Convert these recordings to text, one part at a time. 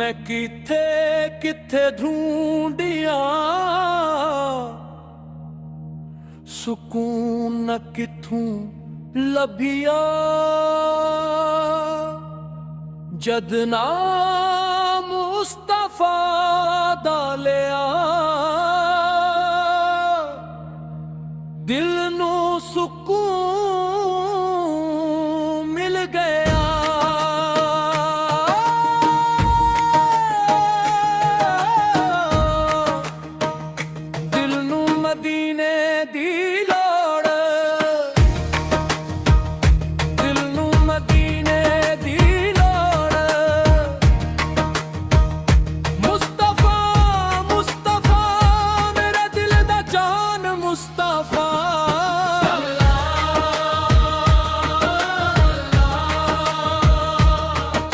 ਮੈਂ ਕਿੱਥੇ ਕਿੱਥੇ ਢੂੰਡਿਆ ਸਕੂਨ ਨਾ ਕਿਥੋਂ ਲੱਭਿਆ ਜਦ ਨਾਮ ਮੁਸਤਫਾ ਦਾ ਲਿਆ ਦਿਲ ਨੂੰ ਸਕੂਨ ਮਿਲ ਗਿਆ ਦਿਲ ਨੂੰ ਮਦੀਨੇ ਦੀ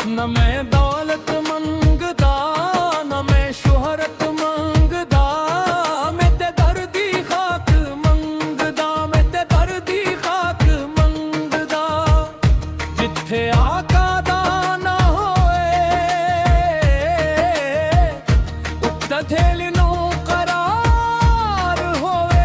न मैं दौलत मंगदा न मैं शोहरत मंगदा मैं ते दर्दी खाक मंगदा मैं ते दर्दी खाक मंगदा जिथे आका दा ना होए उत्ते थेल नू करार होए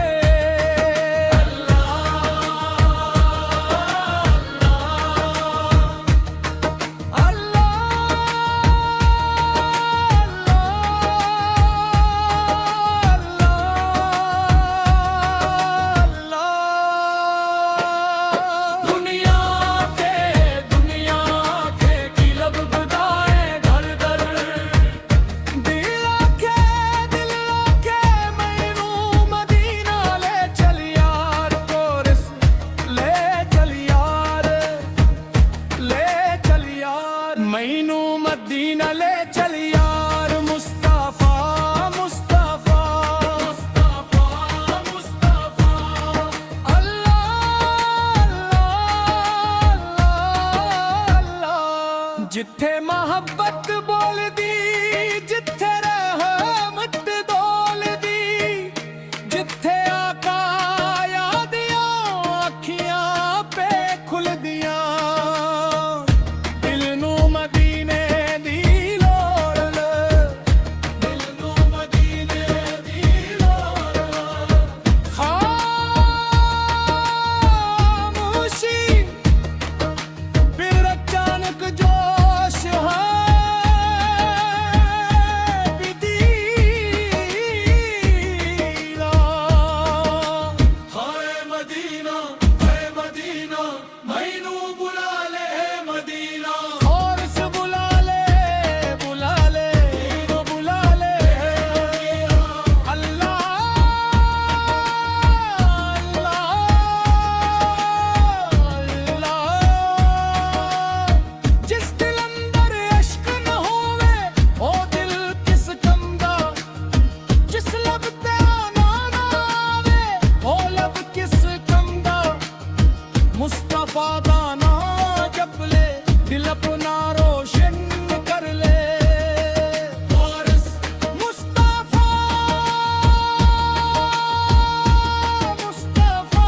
मैनू मदीना ले चल यार मुस्तफा मुस्तफा मुस्तफा मुस्तफा अल्लाह अल्लाह अल्लाह जिथे मोहब्बत बोल दी जिथे रहमत डोल दी जिथे आका याद अखियां पे खुल दिया मुस्तफा दा नाम जप ले दिल अपना रोशन कर ले वारिस मुस्तफा मुस्तफा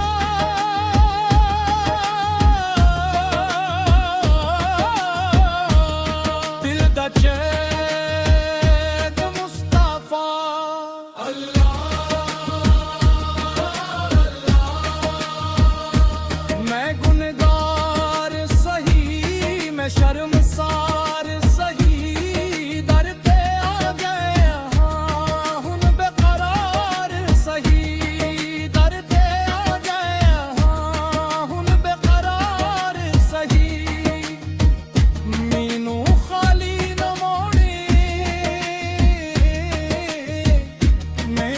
दिल दा चैन मुस्तफा अल्लाह मैं गुनगार सही मैं शर्मसार सही दर पे आ गया हुन बेकरार सही दर पे आ गया हुन बेकरार सही मीनू खाली न मोड़ी मैं